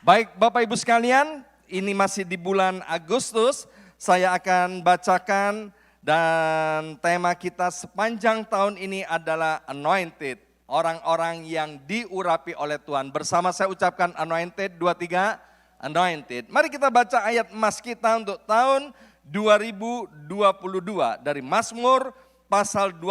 Baik Bapak Ibu sekalian, ini masih di bulan Agustus, saya akan bacakan dan tema kita sepanjang tahun ini adalah anointed. Orang-orang yang diurapi oleh Tuhan. Bersama saya ucapkan anointed, 2, 3, anointed. Mari kita baca ayat emas kita untuk tahun 2022 dari Mazmur pasal 20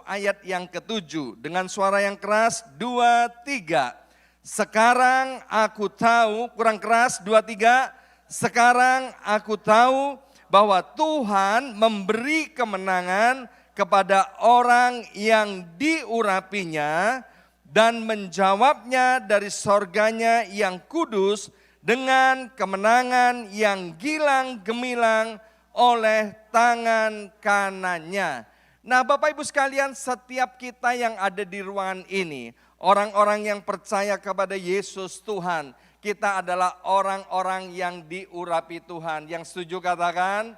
ayat yang ke-7 dengan suara yang keras 2, 3. Sekarang aku tahu, kurang keras 2, 3. Sekarang aku tahu bahwa Tuhan memberi kemenangan kepada orang yang diurapinya dan menjawabnya dari sorganya yang kudus dengan kemenangan yang gilang gemilang oleh tangan kanannya. Nah Bapak Ibu sekalian, setiap kita yang ada di ruangan ini, orang-orang yang percaya kepada Yesus Tuhan, kita adalah orang-orang yang diurapi Tuhan. Yang setuju katakan?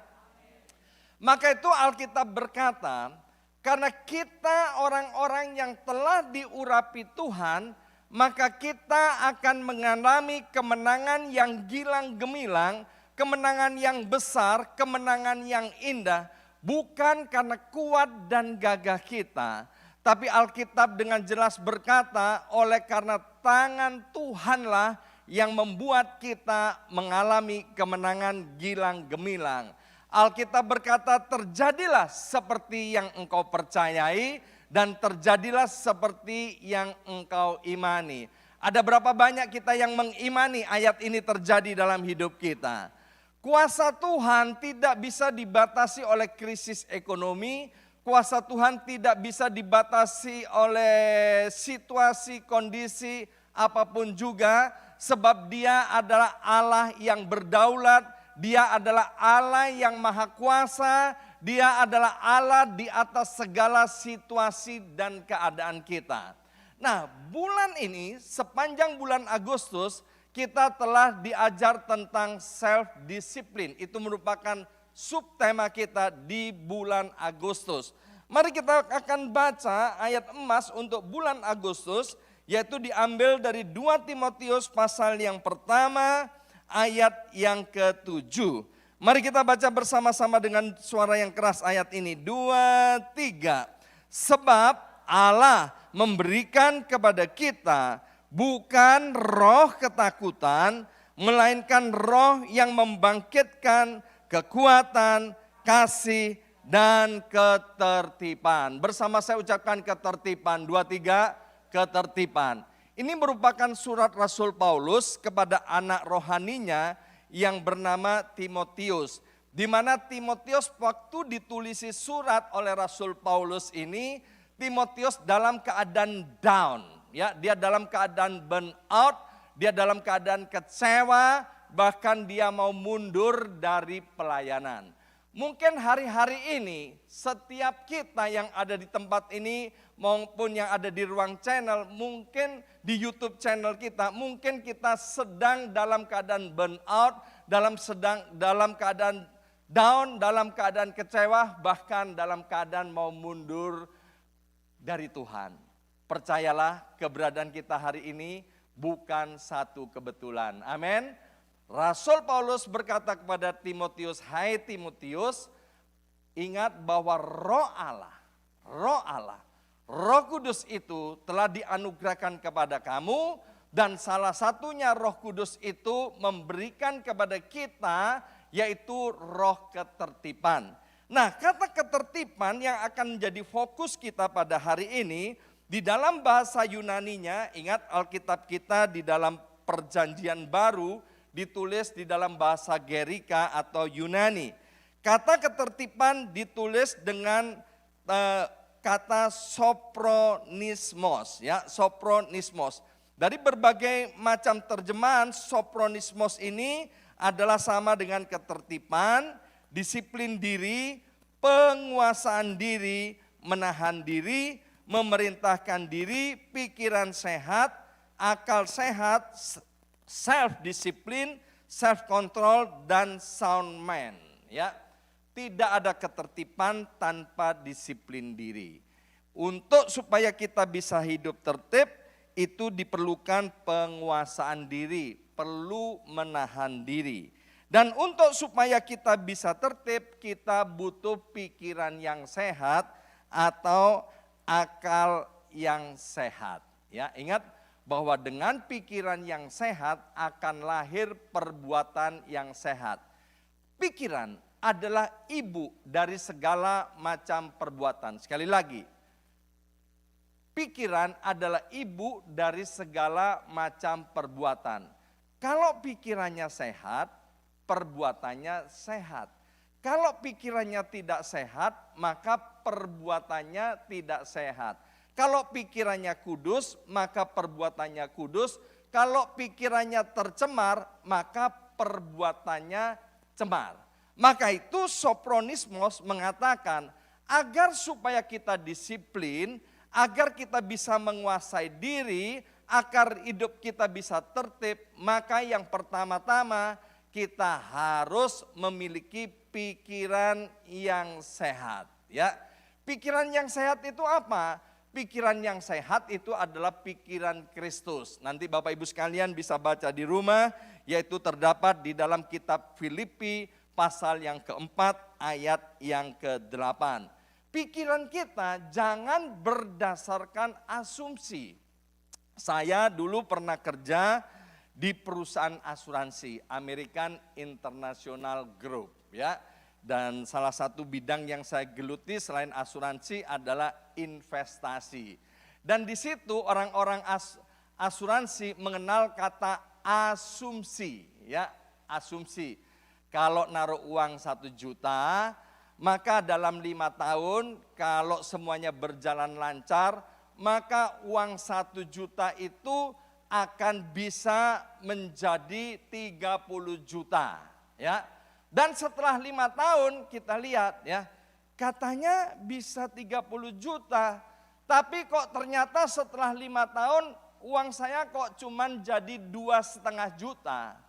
Maka itu Alkitab berkata, karena kita orang-orang yang telah diurapi Tuhan, maka kita akan mengalami kemenangan yang gilang gemilang, kemenangan yang besar, kemenangan yang indah, bukan karena kuat dan gagah kita. Tapi Alkitab dengan jelas berkata, oleh karena tangan Tuhanlah yang membuat kita mengalami kemenangan gilang gemilang. Alkitab berkata, terjadilah seperti yang engkau percayai dan terjadilah seperti yang engkau imani. Ada berapa banyak kita yang mengimani ayat ini terjadi dalam hidup kita? Kuasa Tuhan tidak bisa dibatasi oleh krisis ekonomi. Kuasa Tuhan tidak bisa dibatasi oleh situasi, kondisi, apapun juga. Sebab Dia adalah Allah yang berdaulat, Dia adalah Allah yang maha kuasa, Dia adalah Allah di atas segala situasi dan keadaan kita. Nah, bulan ini, sepanjang bulan Agustus, kita telah diajar tentang self-discipline. Itu merupakan subtema kita di bulan Agustus. Mari kita akan baca ayat emas untuk bulan Agustus, yaitu diambil dari 2 Timotius pasal yang pertama ayat yang ke-7. Mari kita baca bersama-sama dengan suara yang keras ayat ini. 2, 3. Sebab Allah memberikan kepada kita bukan roh ketakutan, melainkan roh yang membangkitkan kekuatan, kasih, dan ketertiban. Bersama saya ucapkan ketertiban. 2, 3, ketertiban. Ini merupakan surat Rasul Paulus kepada anak rohaninya yang bernama Timotius. Di mana Timotius waktu ditulisi surat oleh Rasul Paulus ini, Timotius dalam keadaan down. Ya, dia dalam keadaan burn out, dia dalam keadaan kecewa, bahkan dia mau mundur dari pelayanan. Mungkin hari-hari ini setiap kita yang ada di tempat ini maupun yang ada di ruang channel, mungkin di YouTube channel kita, mungkin kita sedang dalam keadaan burn out, dalam keadaan down, dalam keadaan kecewa, bahkan dalam keadaan mau mundur dari Tuhan. Percayalah, keberadaan kita hari ini bukan satu kebetulan. Amin. Rasul Paulus berkata kepada Timotius, hai Timotius, ingat bahwa Roh Allah, Roh Kudus itu telah dianugerahkan kepada kamu, dan salah satunya Roh Kudus itu memberikan kepada kita, yaitu roh ketertiban. Nah, kata ketertiban yang akan menjadi fokus kita pada hari ini, di dalam bahasa Yunaninya, ingat Alkitab kita di dalam Perjanjian Baru, ditulis di dalam bahasa Gerika atau Yunani. Kata ketertiban ditulis dengan kata sopronismos, ya, sopronismos. Dari berbagai macam terjemahan, sopronismos ini adalah sama dengan ketertiban, disiplin diri, penguasaan diri, menahan diri, memerintahkan diri, pikiran sehat, akal sehat, self-discipline, self-control, dan sound mind. Ya, tidak ada ketertiban tanpa disiplin diri. Untuk supaya kita bisa hidup tertib, itu diperlukan penguasaan diri, perlu menahan diri. Dan untuk supaya kita bisa tertib, kita butuh pikiran yang sehat atau akal yang sehat. Ya, ingat bahwa dengan pikiran yang sehat akan lahir perbuatan yang sehat. Pikiran adalah ibu dari segala macam perbuatan. Sekali lagi, pikiran adalah ibu dari segala macam perbuatan. Kalau pikirannya sehat, perbuatannya sehat. Kalau pikirannya tidak sehat, maka perbuatannya tidak sehat. Kalau pikirannya kudus, maka perbuatannya kudus. Kalau pikirannya tercemar, maka perbuatannya cemar. Maka itu Sophronismos mengatakan, agar supaya kita disiplin, agar kita bisa menguasai diri, agar hidup kita bisa tertib, maka yang pertama-tama kita harus memiliki pikiran yang sehat. Ya, pikiran yang sehat itu apa? Pikiran yang sehat itu adalah pikiran Kristus. Nanti Bapak Ibu sekalian bisa baca di rumah, yaitu terdapat di dalam kitab Filipi pasal yang keempat ayat yang ke-8. Pikiran kita jangan berdasarkan asumsi. Saya dulu pernah kerja di perusahaan asuransi American International Group, ya. Dan salah satu bidang yang saya geluti selain asuransi adalah investasi. Dan di situ orang-orang asuransi mengenal kata asumsi, ya, asumsi. Kalau naruh uang 1 juta, maka dalam 5 tahun kalau semuanya berjalan lancar, maka uang 1 juta itu akan bisa menjadi 30 juta. Ya. Dan setelah 5 tahun kita lihat, ya, katanya bisa 30 juta. Tapi kok ternyata setelah 5 tahun uang saya kok cuman jadi 2,5 juta.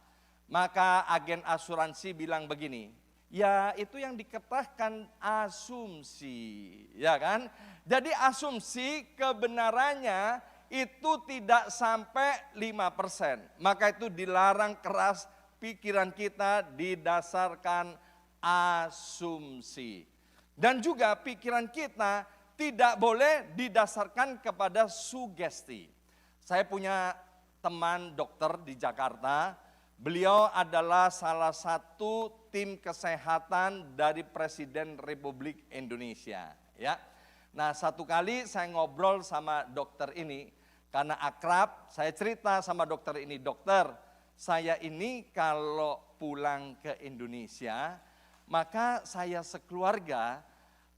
Maka agen asuransi bilang begini, ya itu yang dikatakan asumsi, ya kan? Jadi asumsi kebenarannya itu tidak sampai 5%. Maka itu dilarang keras pikiran kita didasarkan asumsi. Dan juga pikiran kita tidak boleh didasarkan kepada sugesti. Saya punya teman dokter di Jakarta. Beliau adalah salah satu tim kesehatan dari Presiden Republik Indonesia. Ya. Nah, satu kali saya ngobrol sama dokter ini, karena akrab, saya cerita sama dokter ini, dokter, saya ini kalau pulang ke Indonesia, maka saya sekeluarga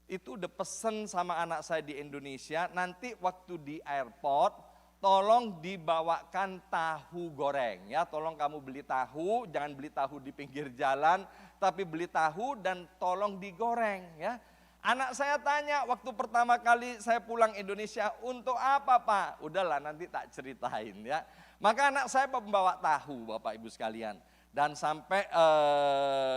itu udah pesen sama anak saya di Indonesia, nanti waktu di airport, tolong dibawakan tahu goreng, ya. Tolong kamu beli tahu, jangan beli tahu di pinggir jalan, tapi beli tahu dan tolong digoreng, ya. Anak saya tanya waktu pertama kali saya pulang Indonesia, untuk apa Pak? Udahlah nanti tak ceritain, ya. Maka anak saya membawa tahu, Bapak Ibu sekalian. Dan sampai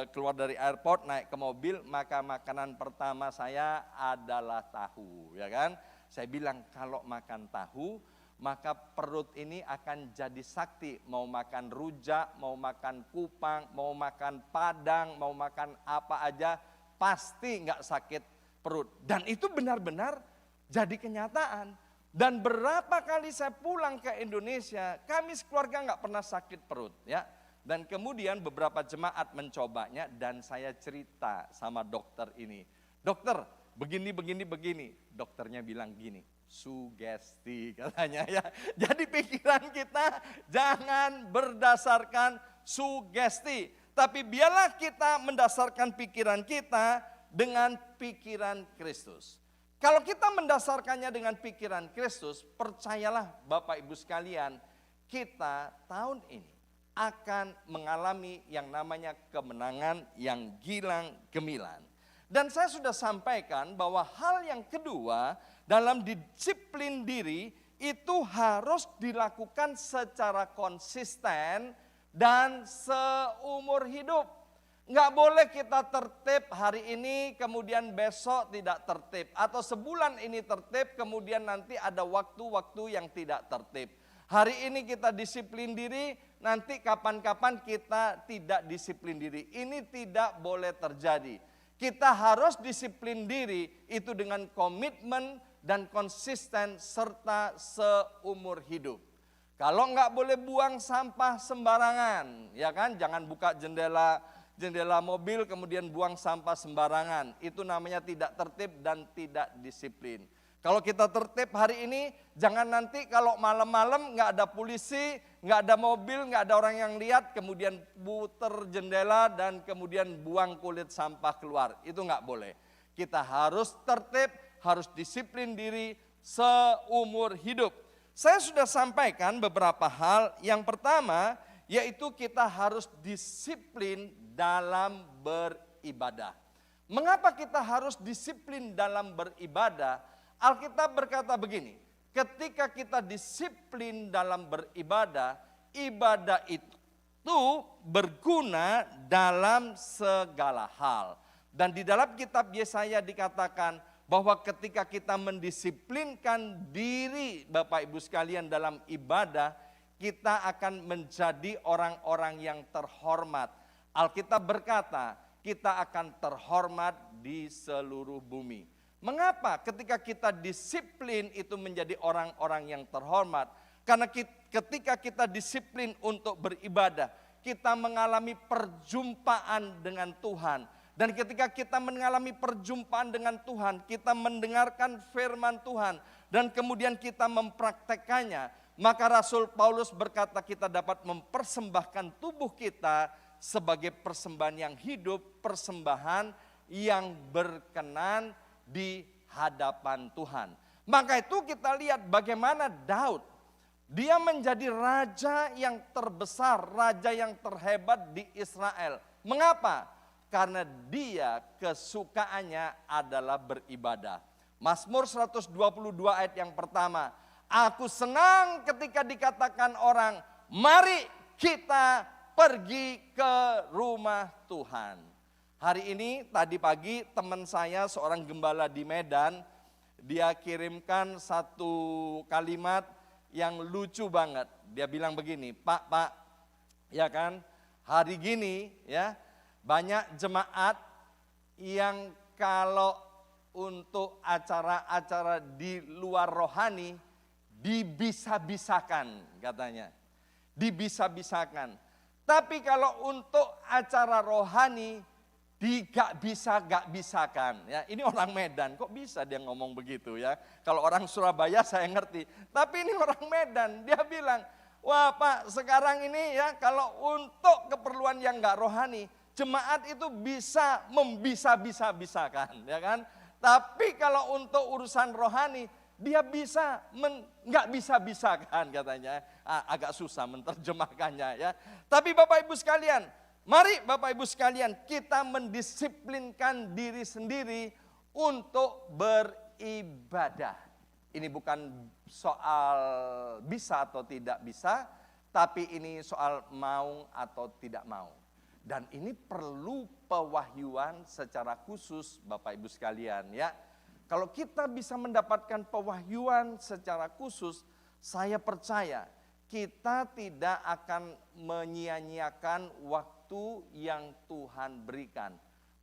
keluar dari airport, naik ke mobil, maka makanan pertama saya adalah tahu, ya kan. Saya bilang kalau makan tahu, maka perut ini akan jadi sakti. Mau makan rujak, mau makan kupang, mau makan padang, mau makan apa aja, pasti nggak sakit perut. Dan itu benar-benar jadi kenyataan. Dan berapa kali saya pulang ke Indonesia, kami sekeluarga nggak pernah sakit perut, ya. Dan kemudian beberapa jemaat mencobanya dan saya cerita sama dokter ini. Dokter, begini. Dokternya bilang gini, sugesti katanya, ya. Jadi pikiran kita jangan berdasarkan sugesti. Tapi biarlah kita mendasarkan pikiran kita dengan pikiran Kristus. Kalau kita mendasarkannya dengan pikiran Kristus, percayalah Bapak Ibu sekalian, kita tahun ini akan mengalami yang namanya kemenangan yang gilang gemilang. Dan saya sudah sampaikan bahwa hal yang kedua dalam disiplin diri itu harus dilakukan secara konsisten dan seumur hidup. Nggak boleh kita tertib hari ini kemudian besok tidak tertib. Atau sebulan ini tertib kemudian nanti ada waktu-waktu yang tidak tertib. Hari ini kita disiplin diri, nanti kapan-kapan kita tidak disiplin diri. Ini tidak boleh terjadi. Kita harus disiplin diri itu dengan komitmen dan konsisten serta seumur hidup. Kalau nggak boleh buang sampah sembarangan, ya kan? Jangan buka jendela mobil kemudian buang sampah sembarangan. Itu namanya tidak tertib dan tidak disiplin. Kalau kita tertib hari ini, jangan nanti kalau malam-malam nggak ada polisi, nggak ada mobil, nggak ada orang yang lihat, kemudian puter jendela dan kemudian buang kulit sampah keluar. Itu nggak boleh. Kita harus tertib, harus disiplin diri seumur hidup. Saya sudah sampaikan beberapa hal. Yang pertama, yaitu kita harus disiplin dalam beribadah. Mengapa kita harus disiplin dalam beribadah? Alkitab berkata begini, ketika kita disiplin dalam beribadah, ibadah itu berguna dalam segala hal. Dan di dalam kitab Yesaya dikatakan bahwa ketika kita mendisiplinkan diri Bapak Ibu sekalian dalam ibadah, kita akan menjadi orang-orang yang terhormat. Alkitab berkata, kita akan terhormat di seluruh bumi. Mengapa ketika kita disiplin itu menjadi orang-orang yang terhormat? Karena ketika kita disiplin untuk beribadah, kita mengalami perjumpaan dengan Tuhan. Dan ketika kita mengalami perjumpaan dengan Tuhan, kita mendengarkan firman Tuhan. Dan kemudian kita mempraktekannya. Maka Rasul Paulus berkata kita dapat mempersembahkan tubuh kita sebagai persembahan yang hidup, persembahan yang berkenan di hadapan Tuhan. Maka itu kita lihat bagaimana Daud, dia menjadi raja yang terbesar, raja yang terhebat di Israel. Mengapa? Karena dia kesukaannya adalah beribadah. Mazmur 122 ayat yang pertama, aku senang ketika dikatakan orang, mari kita pergi ke rumah Tuhan. Hari ini tadi pagi teman saya seorang gembala di Medan, dia kirimkan satu kalimat yang lucu banget. Dia bilang begini, Pak, ya kan, hari gini ya banyak jemaat yang kalau untuk acara-acara di luar rohani dibisa-bisakan katanya. Dibisa-bisakan. Tapi kalau untuk acara rohani gak bisakan ya. Ini orang Medan, kok bisa dia ngomong begitu ya. Kalau orang Surabaya saya ngerti, tapi ini orang Medan. Dia bilang, wah Pak sekarang ini ya kalau untuk keperluan yang gak rohani, jemaat itu bisa membisa-bisakan ya kan. Tapi kalau untuk urusan rohani, dia bisa nggak bisa-bisakan katanya. Agak susah menerjemahkannya ya. Tapi Bapak Ibu sekalian, mari Bapak Ibu sekalian kita mendisiplinkan diri sendiri untuk beribadah. Ini bukan soal bisa atau tidak bisa, tapi ini soal mau atau tidak mau. Dan ini perlu pewahyuan secara khusus Bapak Ibu sekalian ya. Kalau kita bisa mendapatkan pewahyuan secara khusus, saya percaya kita tidak akan menyia-nyiakan waktu yang Tuhan berikan.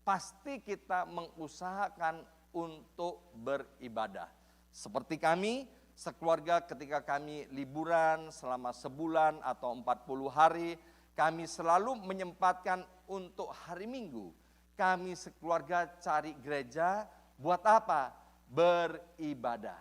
Pasti kita mengusahakan untuk beribadah. Seperti kami, sekeluarga ketika kami liburan selama sebulan atau 40 hari, kami selalu menyempatkan untuk hari Minggu. Kami sekeluarga cari gereja, buat apa? Beribadah.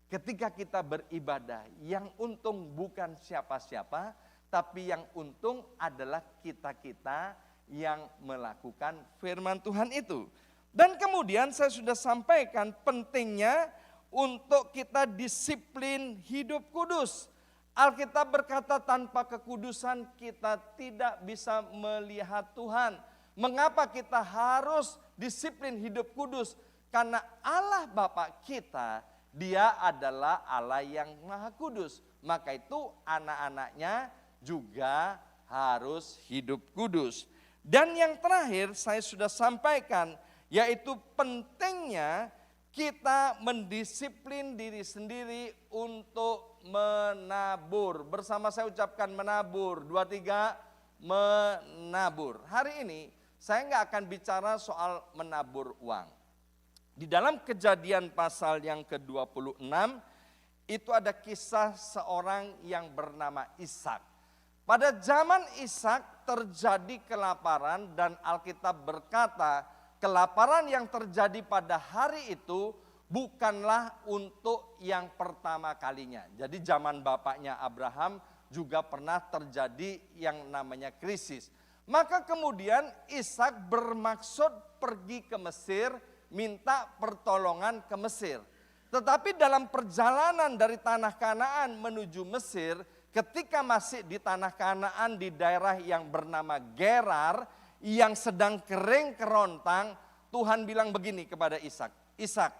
Ketika kita beribadah, yang untung bukan siapa-siapa, tapi yang untung adalah kita-kita yang melakukan firman Tuhan itu. Dan kemudian saya sudah sampaikan pentingnya untuk kita disiplin hidup kudus. Alkitab berkata tanpa kekudusan kita tidak bisa melihat Tuhan. Mengapa kita harus disiplin hidup kudus? Karena Allah Bapa kita, Dia adalah Allah yang Maha Kudus. Maka itu anak-anaknya juga harus hidup kudus. Dan yang terakhir saya sudah sampaikan, yaitu pentingnya kita mendisiplin diri sendiri untuk menabur. Bersama saya ucapkan menabur. 2, 3, menabur. Hari ini saya nggak akan bicara soal menabur uang. Di dalam Kejadian pasal yang ke-26, itu ada kisah seorang yang bernama Ishak. Pada zaman Ishak terjadi kelaparan dan Alkitab berkata, kelaparan yang terjadi pada hari itu bukanlah untuk yang pertama kalinya. Jadi zaman bapaknya Abraham juga pernah terjadi yang namanya krisis. Maka kemudian Ishak bermaksud pergi ke Mesir, minta pertolongan ke Mesir. Tetapi dalam perjalanan dari tanah Kanaan menuju Mesir, ketika masih di tanah Kanaan di daerah yang bernama Gerar, yang sedang kering kerontang, Tuhan bilang begini kepada Ishak, Ishak,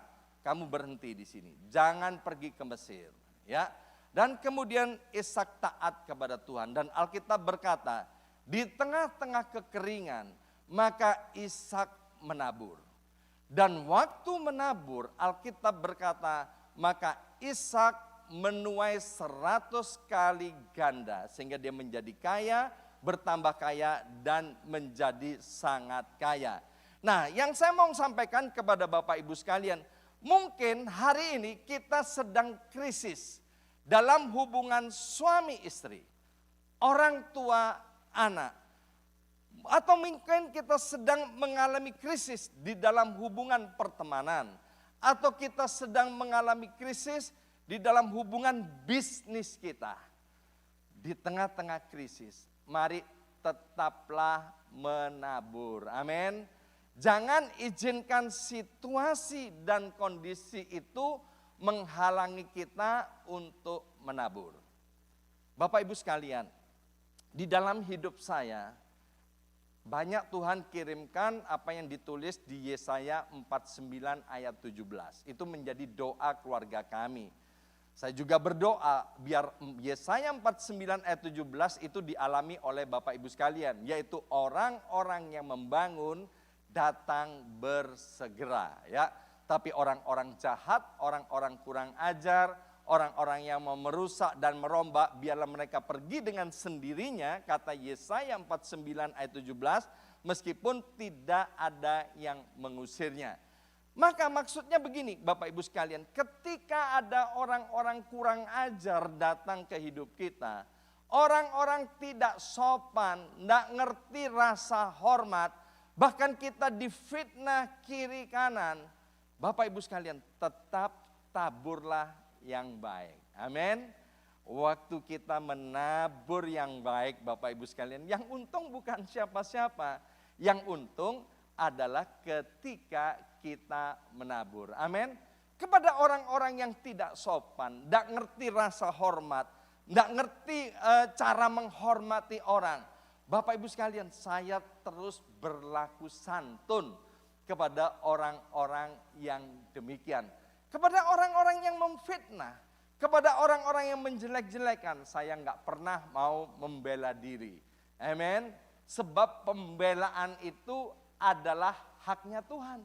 kamu berhenti di sini, jangan pergi ke Mesir, ya. Dan kemudian Ishak taat kepada Tuhan dan Alkitab berkata, di tengah-tengah kekeringan maka Ishak menabur. Dan waktu menabur, Alkitab berkata, maka Ishak menuai 100 kali ganda. Sehingga dia menjadi kaya, bertambah kaya, dan menjadi sangat kaya. Nah, yang saya mau sampaikan kepada Bapak Ibu sekalian, mungkin hari ini kita sedang krisis dalam hubungan suami istri, orang tua anak. Atau mungkin kita sedang mengalami krisis di dalam hubungan pertemanan. Atau kita sedang mengalami krisis di dalam hubungan bisnis kita. Di tengah-tengah krisis, mari tetaplah menabur. Amin. Jangan izinkan situasi dan kondisi itu menghalangi kita untuk menabur. Bapak Ibu sekalian, di dalam hidup saya, banyak Tuhan kirimkan apa yang ditulis di Yesaya 49 ayat 17. Itu menjadi doa keluarga kami. Saya juga berdoa biar Yesaya 49 ayat 17 itu dialami oleh Bapak Ibu sekalian. Yaitu orang-orang yang membangun datang bersegera. Ya. Tapi orang-orang jahat, orang-orang kurang ajar, orang-orang yang mau merusak dan merombak, biarlah mereka pergi dengan sendirinya, kata Yesaya 49 ayat 17, meskipun tidak ada yang mengusirnya. Maka maksudnya begini Bapak Ibu sekalian, ketika ada orang-orang kurang ajar datang ke hidup kita, orang-orang tidak sopan, tidak ngerti rasa hormat, bahkan kita difitnah kiri kanan, Bapak Ibu sekalian tetap taburlah yang baik. Amin. Waktu kita menabur yang baik Bapak Ibu sekalian, yang untung bukan siapa-siapa. Yang untung adalah ketika kita menabur. Amin. Kepada orang-orang yang tidak sopan, tidak ngerti rasa hormat, tidak ngerti cara menghormati orang. Bapak Ibu sekalian, saya terus berlaku santun kepada orang-orang yang demikian. Kepada orang-orang yang memfitnah, kepada orang-orang yang menjelek-jelekan, saya nggak pernah mau membela diri. Amin. Sebab pembelaan itu adalah haknya Tuhan,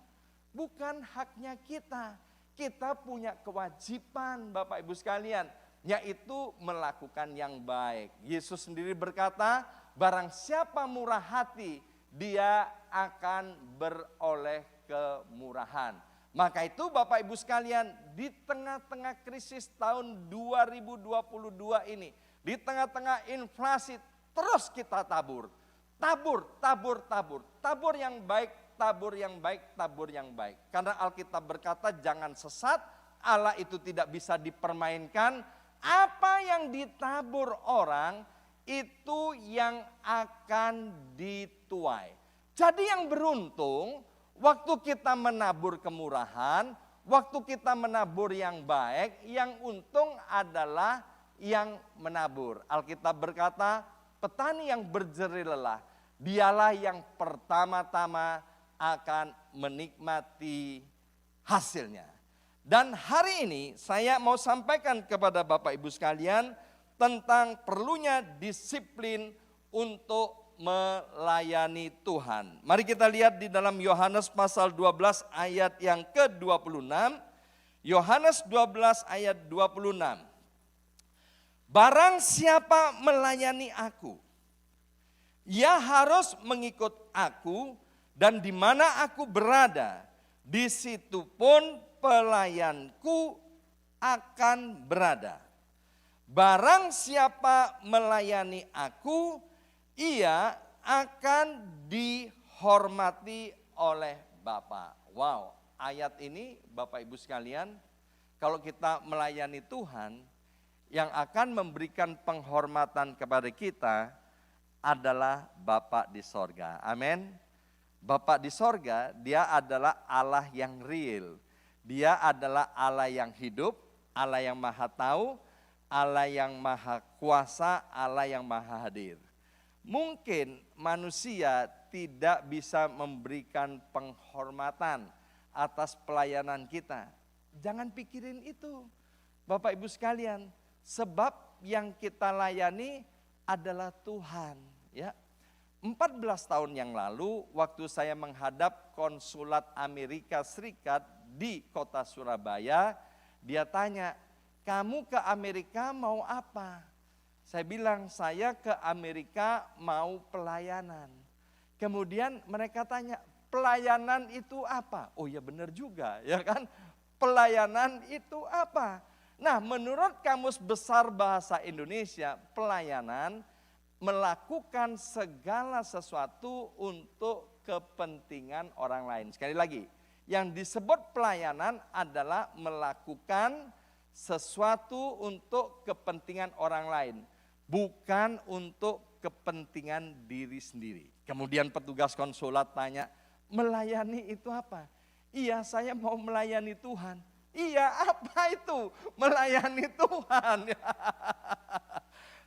bukan haknya kita. Kita punya kewajiban Bapak Ibu sekalian, yaitu melakukan yang baik. Yesus sendiri berkata, barang siapa murah hati, dia akan beroleh kemurahan. Maka itu Bapak Ibu sekalian, di tengah-tengah krisis tahun 2022 ini, di tengah-tengah inflasi, terus kita tabur. Tabur, tabur, tabur. Tabur yang baik, tabur yang baik, tabur yang baik. Karena Alkitab berkata jangan sesat, Allah itu tidak bisa dipermainkan. Apa yang ditabur orang, itu yang akan dituai. Jadi yang beruntung, waktu kita menabur kemurahan, waktu kita menabur yang baik, yang untung adalah yang menabur. Alkitab berkata, petani yang berjerih lelah, dialah yang pertama-tama akan menikmati hasilnya. Dan hari ini saya mau sampaikan kepada Bapak Ibu sekalian tentang perlunya disiplin untuk melayani Tuhan. Mari kita lihat di dalam Yohanes pasal 12 ayat yang ke-26. Yohanes 12 ayat 26. Barang siapa melayani aku, ia harus mengikut aku, dan di mana aku berada, di situ pun pelayanku akan berada. Barang siapa melayani aku, ia akan dihormati oleh Bapa. Wow, ayat ini Bapak Ibu sekalian, kalau kita melayani Tuhan, yang akan memberikan penghormatan kepada kita adalah Bapa di sorga. Amin. Bapa di sorga, dia adalah Allah yang real. Dia adalah Allah yang hidup, Allah yang maha tahu, Allah yang maha kuasa, Allah yang maha hadir. Mungkin manusia tidak bisa memberikan penghormatan atas pelayanan kita. Jangan pikirin itu, Bapak Ibu sekalian, sebab yang kita layani adalah Tuhan. Ya, 14 tahun yang lalu waktu saya menghadap konsulat Amerika Serikat di kota Surabaya, dia tanya, kamu ke Amerika mau apa? Saya bilang, saya ke Amerika mau pelayanan. Kemudian mereka tanya, pelayanan itu apa? Oh ya benar juga, ya kan? Pelayanan itu apa? Nah, menurut Kamus Besar Bahasa Indonesia, pelayanan melakukan segala sesuatu untuk kepentingan orang lain. Sekali lagi, yang disebut pelayanan adalah melakukan sesuatu untuk kepentingan orang lain, bukan untuk kepentingan diri sendiri. Kemudian petugas konsulat tanya, melayani itu apa? Iya, saya mau melayani Tuhan. Iya, apa itu? Melayani Tuhan.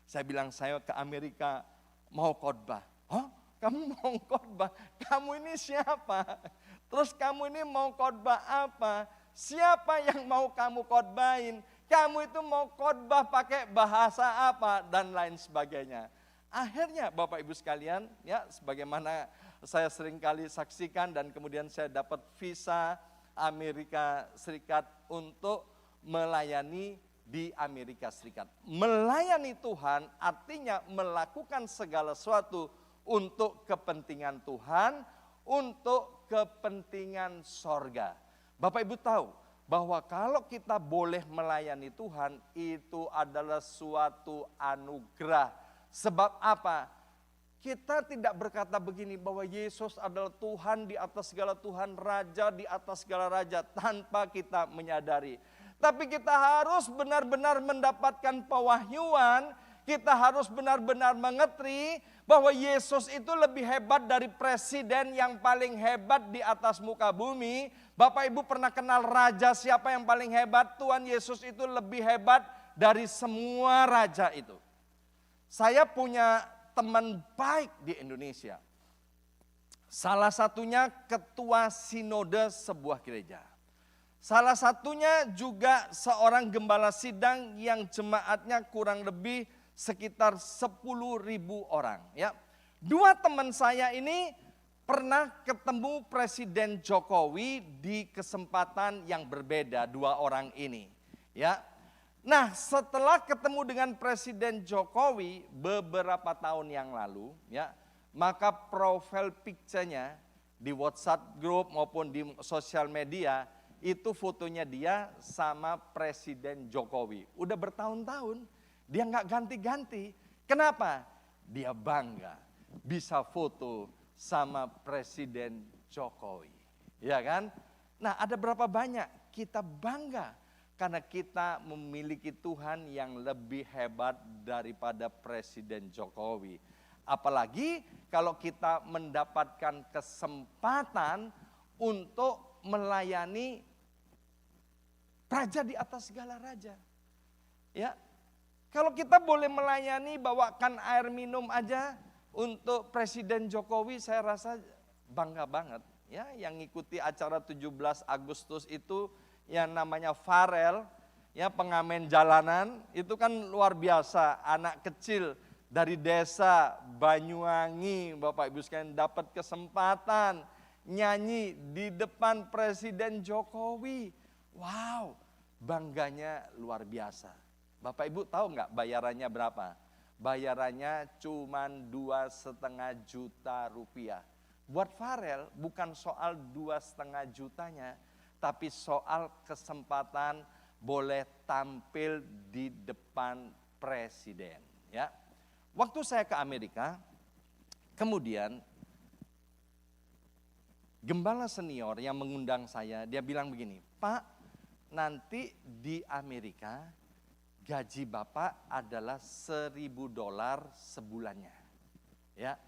Saya bilang, saya ke Amerika mau khotbah. Oh, kamu mau khotbah? Kamu ini siapa? Terus kamu ini mau khotbah apa? Siapa yang mau kamu khotbahin? Kamu itu mau khotbah pakai bahasa apa? Dan lain sebagainya. Akhirnya Bapak Ibu sekalian, ya sebagaimana saya sering kali saksikan dan kemudian saya dapat visa Amerika Serikat untuk melayani di Amerika Serikat. Melayani Tuhan artinya melakukan segala sesuatu untuk kepentingan Tuhan, untuk kepentingan sorga. Bapak Ibu tahu bahwa kalau kita boleh melayani Tuhan, itu adalah suatu anugerah. Sebab apa? Kita tidak berkata begini bahwa Yesus adalah Tuhan di atas segala Tuhan, Raja di atas segala Raja, tanpa kita menyadari. Tapi kita harus benar-benar mendapatkan pewahyuan, kita harus benar-benar mengerti bahwa Yesus itu lebih hebat dari presiden yang paling hebat di atas muka bumi. Bapak Ibu pernah kenal raja siapa yang paling hebat? Tuhan Yesus itu lebih hebat dari semua raja itu. Saya punya teman baik di Indonesia. Salah satunya ketua sinode sebuah gereja. Salah satunya juga seorang gembala sidang yang jemaatnya kurang lebih sekitar 10.000 orang. Ya, dua teman saya ini pernah ketemu Presiden Jokowi di kesempatan yang berbeda, dua orang ini. Ya, nah setelah ketemu dengan Presiden Jokowi beberapa tahun yang lalu, ya, maka profil picture-nya di WhatsApp group maupun di sosial media itu fotonya dia sama Presiden Jokowi. Udah bertahun-tahun dia nggak ganti-ganti. Kenapa? Dia bangga bisa foto sama Presiden Jokowi. Ya kan? Nah, ada berapa banyak kita bangga karena kita memiliki Tuhan yang lebih hebat daripada Presiden Jokowi. Apalagi kalau kita mendapatkan kesempatan untuk melayani raja di atas segala raja. Ya, kalau kita boleh melayani bawakan air minum aja untuk Presiden Jokowi, saya rasa bangga banget. Ya, yang ngikuti acara 17 Agustus itu yang namanya Farel, ya pengamen jalanan, itu kan luar biasa. Anak kecil dari desa Banyuwangi, Bapak Ibu sekalian, dapat kesempatan nyanyi di depan Presiden Jokowi. Wow, bangganya luar biasa. Bapak Ibu tahu nggak bayarannya berapa? Bayarannya cuma 2,5 juta rupiah. Buat Farel bukan soal 2,5 jutanya, tapi soal kesempatan boleh tampil di depan presiden. Ya, waktu saya ke Amerika, kemudian gembala senior yang mengundang saya, dia bilang begini, Pak, nanti di Amerika gaji Bapak adalah $1.000 sebulannya. Ya,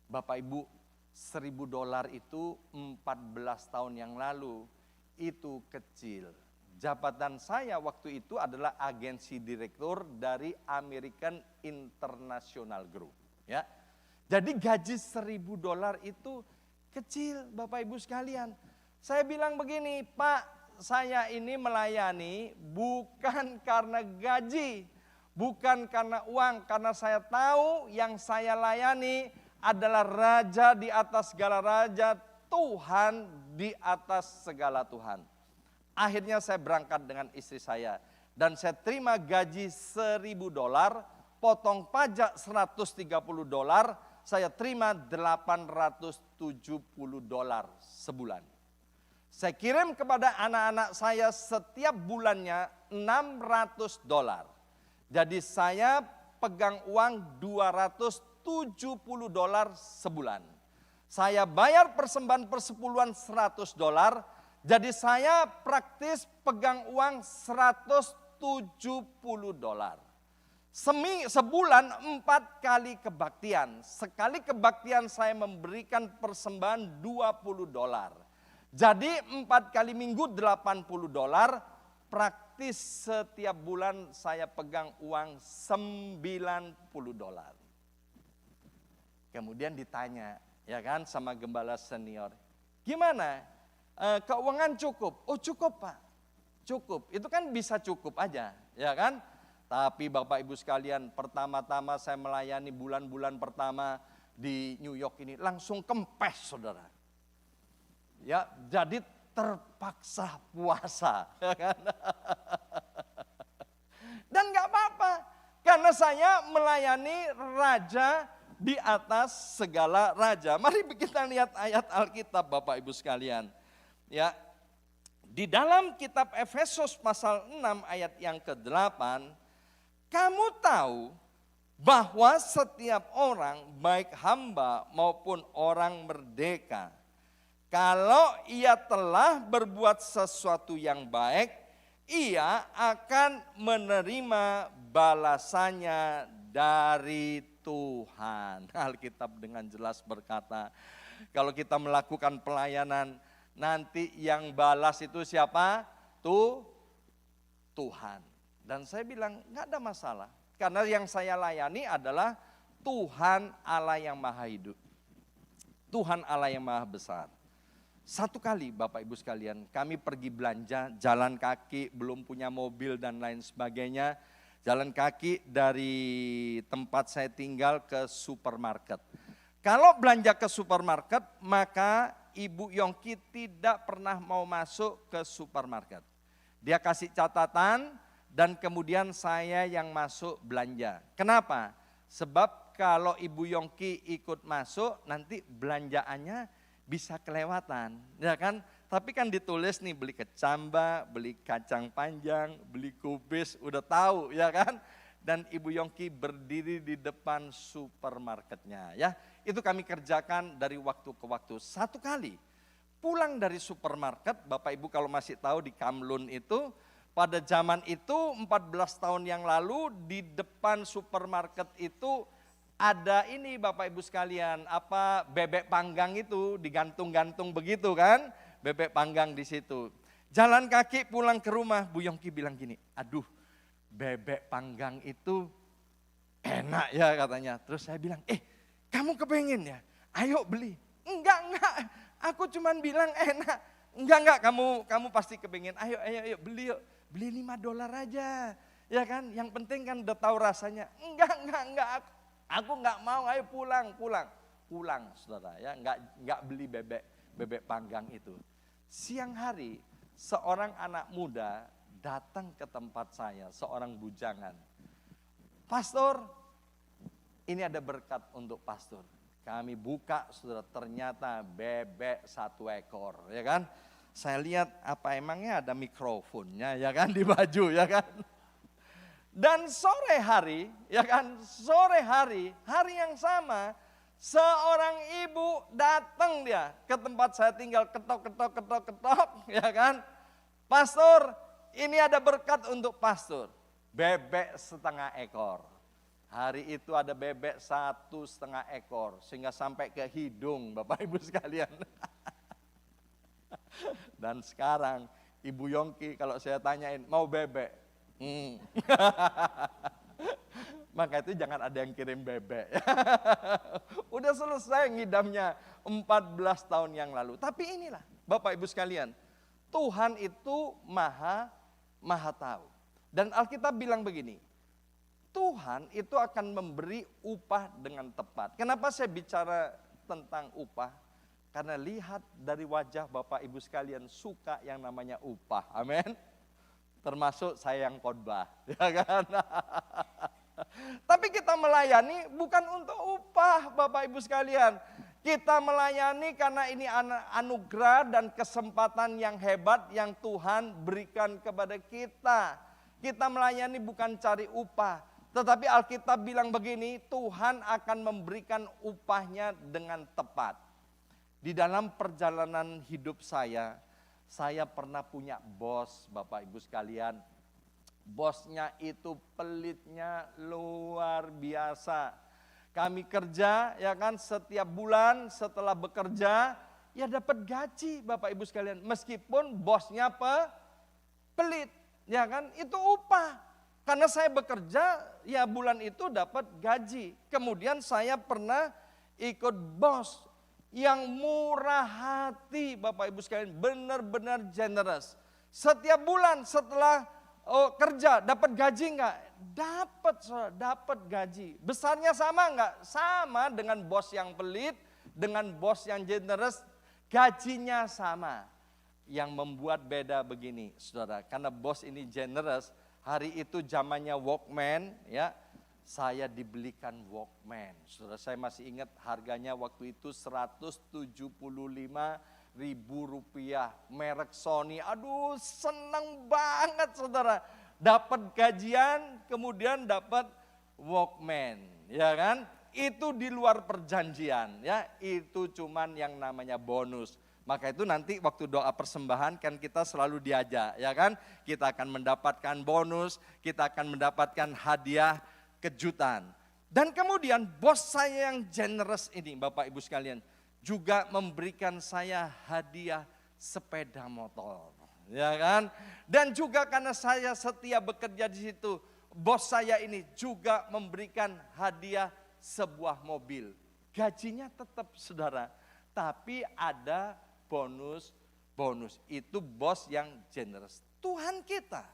Bapak Ibu, $1.000 itu 14 tahun yang lalu, itu kecil. Jabatan saya waktu itu adalah agensi direktur dari American International Group. Ya, jadi gaji $1.000 itu kecil, Bapak Ibu sekalian. Saya bilang begini, Pak, saya ini melayani bukan karena gaji, bukan karena uang, karena saya tahu yang saya layani adalah raja di atas segala raja, Tuhan di atas segala Tuhan. Akhirnya saya berangkat dengan istri saya dan saya terima gaji $1.000, potong pajak $130, saya terima $870 sebulan. Saya kirim kepada anak-anak saya setiap bulannya $600. Jadi saya pegang uang $270 sebulan. Saya bayar persembahan persepuluhan $100. Jadi saya praktis pegang uang $170. Sebulan 4 kali kebaktian. Sekali kebaktian saya memberikan persembahan $20. Jadi 4 kali minggu $80, praktis setiap bulan saya pegang uang $90. Kemudian ditanya, ya kan, sama gembala senior, gimana? Keuangan cukup? Oh cukup Pak, cukup. Itu kan bisa cukup aja, ya kan? Tapi Bapak Ibu sekalian, pertama-tama saya melayani bulan-bulan pertama di New York ini langsung kempes, saudara. Ya, jadi terpaksa puasa, ya kan? Dan nggak apa-apa, karena saya melayani raja di atas segala raja. Mari kita lihat ayat Alkitab, Bapak Ibu sekalian. Ya, di dalam kitab Efesus pasal 6 ayat yang ke-8, kamu tahu bahwa setiap orang, baik hamba maupun orang merdeka, kalau ia telah berbuat sesuatu yang baik, ia akan menerima balasannya dari Tuhan. Alkitab dengan jelas berkata, kalau kita melakukan pelayanan, nanti yang balas itu siapa? Tuhan. Dan saya bilang, enggak ada masalah. Karena yang saya layani adalah Tuhan Allah yang maha hidup. Tuhan Allah yang maha besar. Satu kali Bapak Ibu sekalian, kami pergi belanja, jalan kaki, belum punya mobil dan lain sebagainya. Jalan kaki dari tempat saya tinggal ke supermarket. Kalau belanja ke supermarket, maka Ibu Yongki tidak pernah mau masuk ke supermarket. Dia kasih catatan dan kemudian saya yang masuk belanja. Kenapa? Sebab kalau Ibu Yongki ikut masuk, nanti belanjaannya bisa kelewatan, ya kan? Tapi kan ditulis nih, beli kecamba, beli kacang panjang, beli kubis, udah tahu, ya kan? Dan Ibu Yongki berdiri di depan supermarketnya, ya. Itu kami kerjakan dari waktu ke waktu. Satu kali pulang dari supermarket, Bapak Ibu kalau masih tahu di Kamlun itu, pada zaman itu 14 tahun yang lalu di depan supermarket itu ada ini Bapak Ibu sekalian, apa bebek panggang itu digantung-gantung begitu kan, bebek panggang di situ. Jalan kaki pulang ke rumah, Bu Yongki bilang gini, aduh bebek panggang itu enak ya katanya. Terus saya bilang, kamu kepengen ya, ayo beli. Enggak, aku cuman bilang enak. Enggak, kamu pasti kepengen, ayo beli yuk, beli $5 aja. Ya kan, yang penting kan udah tahu rasanya. Enggak, Aku nggak mau, ayo pulang saudara ya, nggak beli bebek panggang itu. Siang hari seorang anak muda datang ke tempat saya, seorang bujangan. Pastor, ini ada berkat untuk pastor. Kami buka, saudara, ternyata bebek 1 ekor, ya kan? Saya lihat apa emangnya ada mikrofonnya, ya kan, di baju, ya kan? Dan sore hari, ya kan, hari yang sama, seorang ibu datang dia ke tempat saya tinggal, ketok, ya kan? Pastor, ini ada berkat untuk pastor. Bebek 1/2 ekor. Hari itu ada bebek 1/2 ekor, sehingga sampai ke hidung Bapak Ibu sekalian. Dan sekarang Ibu Yongki kalau saya tanyain, mau bebek? Maka itu jangan ada yang kirim bebek. Udah selesai ngidamnya 14 tahun yang lalu. Tapi inilah Bapak Ibu sekalian, Tuhan itu maha tahu. Dan Alkitab bilang begini, Tuhan itu akan memberi upah dengan tepat. Kenapa saya bicara tentang upah? Karena lihat dari wajah Bapak Ibu sekalian suka yang namanya upah. Amin. Termasuk saya yang khotbah, ya kan? Tapi kita melayani bukan untuk upah Bapak Ibu sekalian. Kita melayani karena ini anugerah dan kesempatan yang hebat yang Tuhan berikan kepada kita. Kita melayani bukan cari upah. Tetapi Alkitab bilang begini, Tuhan akan memberikan upahnya dengan tepat. Di dalam perjalanan hidup saya pernah punya bos Bapak Ibu sekalian. Bosnya itu pelitnya luar biasa. Kami kerja ya kan setiap bulan setelah bekerja ya dapat gaji Bapak Ibu sekalian. Meskipun bosnya pelit ya kan itu upah. Karena saya bekerja ya bulan itu dapat gaji. Kemudian saya pernah ikut bos yang murah hati Bapak Ibu sekalian, benar-benar generous. Setiap bulan setelah kerja dapat gaji enggak? Dapat gaji. Besarnya sama enggak? Sama dengan bos yang pelit, dengan bos yang generous, gajinya sama. Yang membuat beda begini, Saudara, karena bos ini generous, hari itu zamannya Walkman ya. Saya dibelikan Walkman. Saudara, saya masih ingat harganya waktu itu 175.000 rupiah. Merek Sony. Aduh, senang banget saudara. Dapat gajian, kemudian dapat Walkman. Ya kan? Itu di luar perjanjian. Ya, itu cuman yang namanya bonus. Maka itu nanti waktu doa persembahan kan kita selalu diajak. Ya kan? Kita akan mendapatkan bonus, kita akan mendapatkan hadiah, kejutan. Dan kemudian bos saya yang generous ini Bapak Ibu sekalian juga memberikan saya hadiah sepeda motor, ya kan? Dan juga karena saya setia bekerja di situ, bos saya ini juga memberikan hadiah sebuah mobil. Gajinya tetap saudara, tapi ada bonus. Itu bos yang generous. Tuhan kita,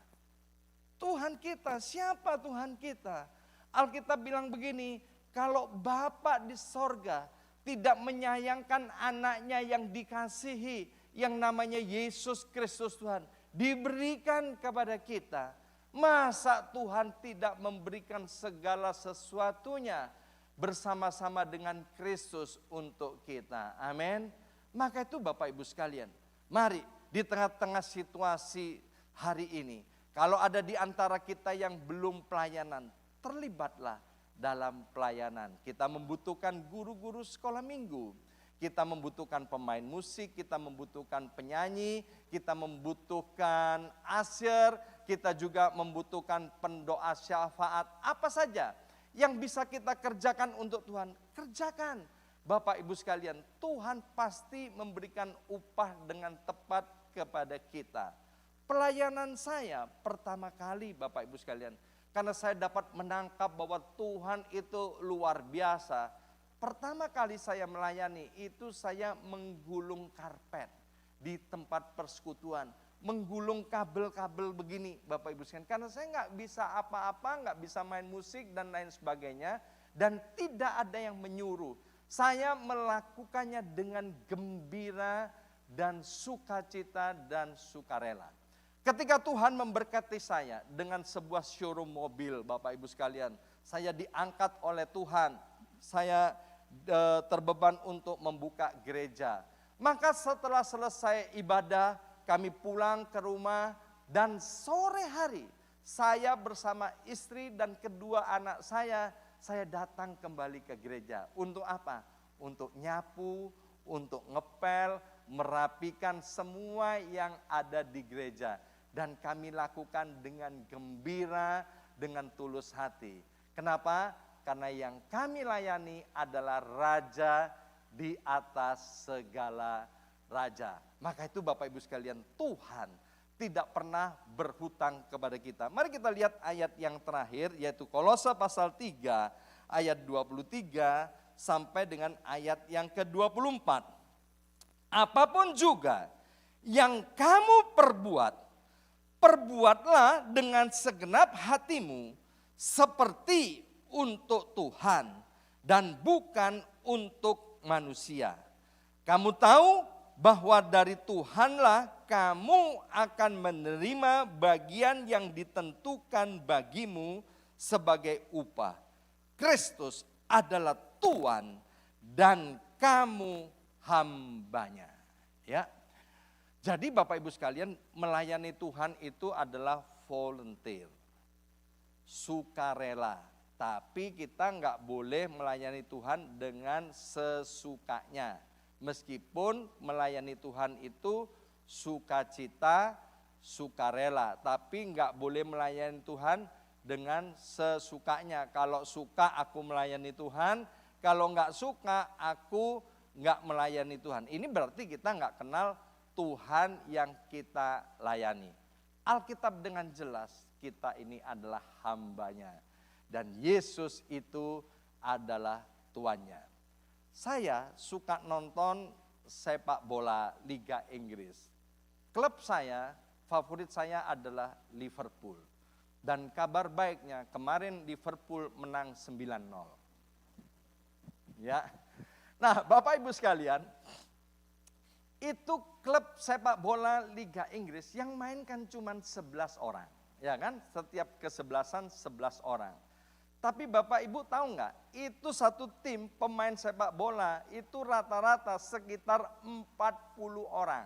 siapa Tuhan kita? Alkitab bilang begini, kalau Bapa di sorga tidak menyayangkan anaknya yang dikasihi, yang namanya Yesus Kristus Tuhan, diberikan kepada kita, masa Tuhan tidak memberikan segala sesuatunya bersama-sama dengan Kristus untuk kita. Amin. Maka itu Bapak Ibu sekalian, mari di tengah-tengah situasi hari ini, kalau ada di antara kita yang belum pelayanan, terlibatlah dalam pelayanan. Kita membutuhkan guru-guru sekolah minggu. Kita membutuhkan pemain musik, kita membutuhkan penyanyi, kita membutuhkan usher, kita juga membutuhkan pendoa syafaat. Apa saja yang bisa kita kerjakan untuk Tuhan, kerjakan. Bapak Ibu sekalian, Tuhan pasti memberikan upah dengan tepat kepada kita. Pelayanan saya pertama kali Bapak Ibu sekalian, karena saya dapat menangkap bahwa Tuhan itu luar biasa. Pertama kali saya melayani itu saya menggulung karpet di tempat persekutuan. Menggulung kabel-kabel begini Bapak Ibu sekalian. Karena saya nggak bisa apa-apa, nggak bisa main musik dan lain sebagainya. dan tidak ada yang menyuruh. Saya melakukannya dengan gembira dan sukacita dan sukarela. Ketika Tuhan memberkati saya dengan sebuah showroom mobil, Bapak Ibu sekalian, saya diangkat oleh Tuhan, saya terbeban untuk membuka gereja. Maka setelah selesai ibadah, kami pulang ke rumah dan sore hari saya bersama istri dan kedua anak saya datang kembali ke gereja. Untuk apa? Untuk nyapu, untuk ngepel, merapikan semua yang ada di gereja. Dan kami lakukan dengan gembira, dengan tulus hati. Kenapa? Karena yang kami layani adalah Raja di atas segala raja. Maka itu Bapak Ibu sekalian, Tuhan tidak pernah berhutang kepada kita. Mari kita lihat ayat yang terakhir, yaitu Kolose pasal 3 ayat 23 sampai dengan ayat yang ke-24. Apapun juga yang kamu perbuat, perbuatlah dengan segenap hatimu seperti untuk Tuhan dan bukan untuk manusia. Kamu tahu bahwa dari Tuhanlah kamu akan menerima bagian yang ditentukan bagimu sebagai upah. Kristus adalah Tuhan dan kamu hambanya. Ya. Jadi Bapak Ibu sekalian, melayani Tuhan itu adalah volunteer, sukarela. Tapi kita nggak boleh melayani Tuhan dengan sesukanya. Meskipun melayani Tuhan itu sukacita, sukarela. Tapi nggak boleh melayani Tuhan dengan sesukanya. Kalau suka aku melayani Tuhan, kalau nggak suka aku nggak melayani Tuhan. Ini berarti kita nggak kenal Tuhan yang kita layani. Alkitab dengan jelas kita ini adalah hambanya. Dan Yesus itu adalah tuannya. Saya suka nonton sepak bola Liga Inggris. Klub saya, favorit saya adalah Liverpool. Dan kabar baiknya kemarin Liverpool menang 9-0. Ya. Nah, Bapak Ibu sekalian, itu klub sepak bola Liga Inggris yang main kan cuma 11 orang. Ya kan? Setiap kesebelasan 11 orang. Tapi Bapak Ibu tahu nggak, itu satu tim pemain sepak bola itu rata-rata sekitar 40 orang.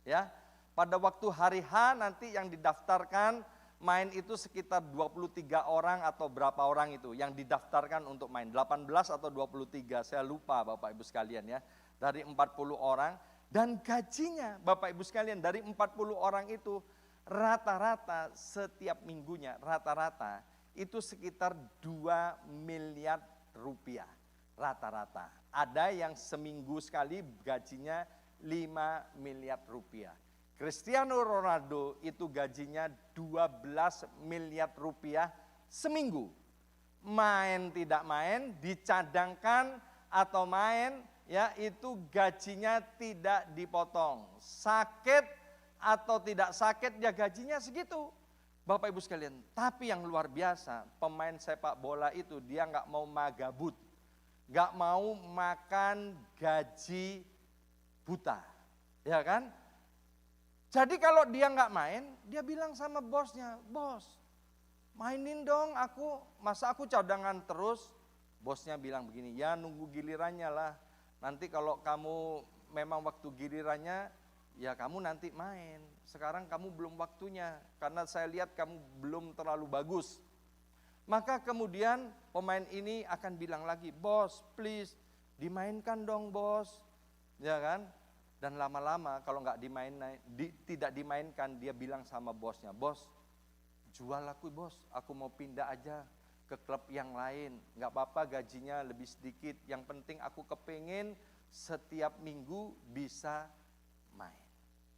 Ya, pada waktu hari H nanti yang didaftarkan main itu sekitar 23 orang atau berapa orang itu yang didaftarkan untuk main, 18 atau 23, saya lupa Bapak Ibu sekalian ya, dari 40 orang. Dan gajinya Bapak Ibu sekalian dari 40 orang itu rata-rata setiap minggunya, rata-rata itu sekitar 2 miliar rupiah rata-rata. Ada yang seminggu sekali gajinya 5 miliar rupiah. Cristiano Ronaldo itu gajinya 12 miliar rupiah seminggu. Main tidak main, dicadangkan atau main, ya itu gajinya tidak dipotong. Sakit atau tidak sakit, ya gajinya segitu. Bapak Ibu sekalian, tapi yang luar biasa, pemain sepak bola itu dia nggak mau magabut, nggak mau makan gaji buta, ya kan? Jadi kalau dia nggak main, dia bilang sama bosnya, bos, mainin dong aku, masa aku cadangan terus? Bosnya bilang begini, ya nunggu gilirannya lah. Nanti kalau kamu memang waktu gilirannya, ya kamu nanti main. Sekarang kamu belum waktunya, karena saya lihat kamu belum terlalu bagus. Maka kemudian pemain ini akan bilang lagi, bos please dimainkan dong bos. Ya kan? Dan lama-lama kalau nggak tidak dimainkan, dia bilang sama bosnya, bos jual aku bos, aku mau pindah aja ke klub yang lain. Nggak apa-apa gajinya lebih sedikit, yang penting aku kepengen setiap minggu bisa main.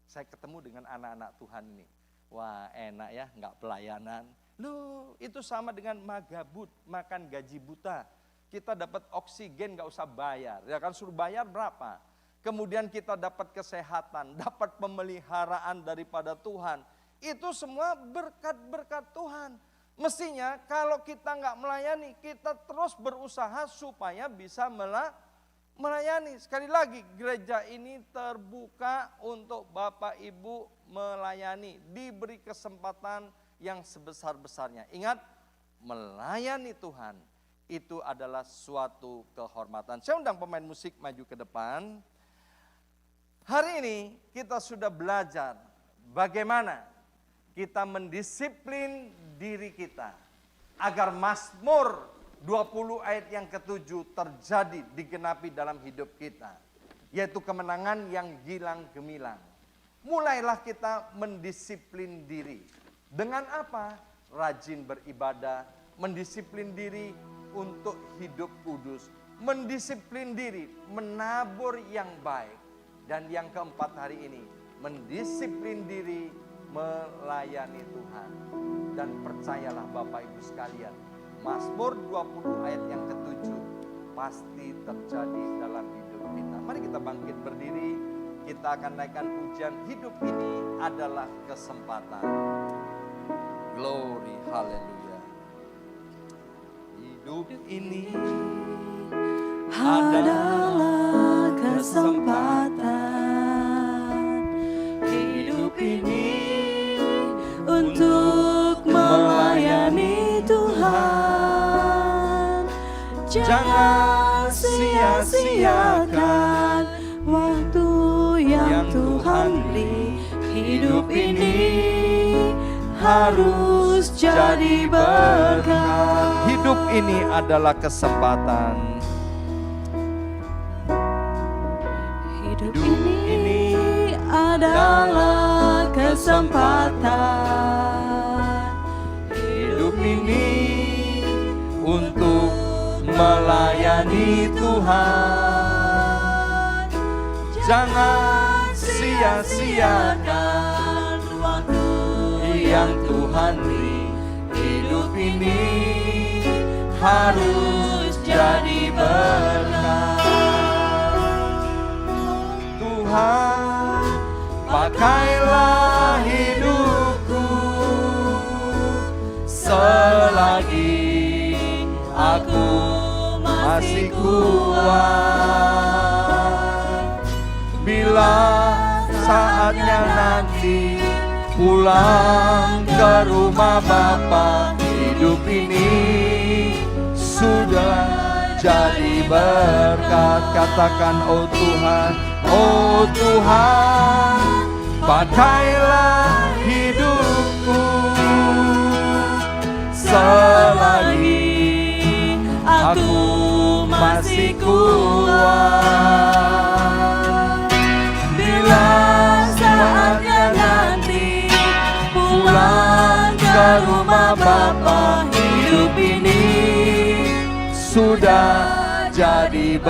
Saya ketemu dengan anak-anak Tuhan ini. Wah enak ya, nggak pelayanan. Loh itu sama dengan magabut, makan gaji buta. Kita dapat oksigen nggak usah bayar, ya kan suruh bayar berapa. Kemudian kita dapat kesehatan, dapat pemeliharaan daripada Tuhan. Itu semua berkat-berkat Tuhan. Mestinya kalau kita nggak melayani, kita terus berusaha supaya bisa melayani. Sekali lagi, gereja ini terbuka untuk Bapak Ibu melayani. Diberi kesempatan yang sebesar-besarnya. Ingat, melayani Tuhan itu adalah suatu kehormatan. Saya undang pemain musik maju ke depan. Hari ini kita sudah belajar bagaimana kita mendisiplin diri kita agar Mazmur 20 ayat yang ke-7 terjadi, digenapi dalam hidup kita, yaitu kemenangan yang gilang gemilang. Mulailah kita mendisiplin diri. Dengan apa? Rajin beribadah, mendisiplin diri untuk hidup kudus, mendisiplin diri menabur yang baik, dan yang keempat hari ini mendisiplin diri melayani Tuhan. Dan percayalah Bapak Ibu sekalian, Mazmur 20 ayat yang ke-7 pasti terjadi dalam hidup kita. Mari kita bangkit berdiri, kita akan naikkan pujian Hidup Ini Adalah Kesempatan. Glory, haleluya. Hidup ini adalah kesempatan. Hidup ini untuk melayani Tuhan. Jangan sia-siakan waktu yang Tuhan beri. Hidup ini harus jadi berkat. Hidup ini adalah kesempatan. Hidup ini adalah kesempatan. Hidup ini untuk melayani Tuhan. Jangan sia-siakan waktu yang Tuhan beri. Hidup ini harus jadi berkat. Tuhan, pakailah hidupku selagi aku masih kuat. Bila saatnya nanti pulang ke rumah Bapa, hidup ini sudah jadi berkat. Katakan, oh Tuhan, oh Tuhan, pakailah hidupku selagi aku masih kuat. Bila saatnya nanti pulang ke rumah Bapa, hidup ini sudah jadi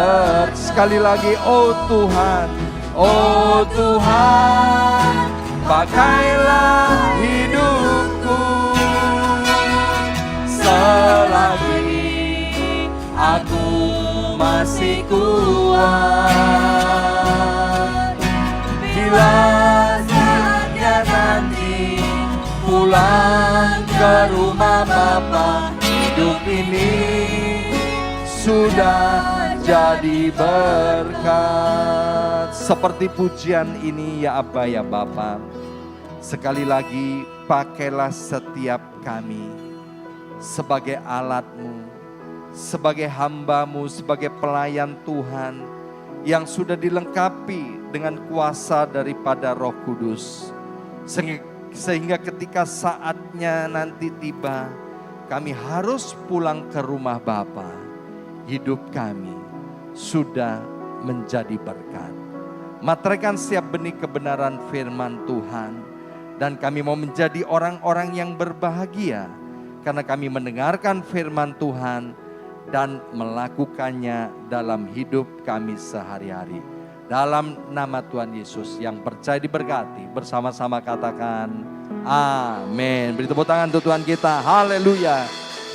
sekali lagi, oh Tuhan, oh Tuhan, pakailah hidupku selagi aku masih kuat. Bila saatnya nanti pulang ke rumah Bapa, hidup ini sudah jadi berkat. Seperti pujian ini ya Abba ya Bapa, sekali lagi pakailah setiap kami sebagai alat-Mu, sebagai hamba-Mu, sebagai pelayan Tuhan yang sudah dilengkapi dengan kuasa daripada Roh Kudus. Sehingga ketika saatnya nanti tiba, kami harus pulang ke rumah Bapa, hidup kami sudah menjadi berkat. Materaikan setiap benih kebenaran firman Tuhan, dan kami mau menjadi orang-orang yang berbahagia karena kami mendengarkan firman Tuhan dan melakukannya dalam hidup kami sehari-hari. Dalam nama Tuhan Yesus yang percaya diberkati, bersama-sama katakan amin. Beri tepuk tangan untuk Tuhan kita. Haleluya.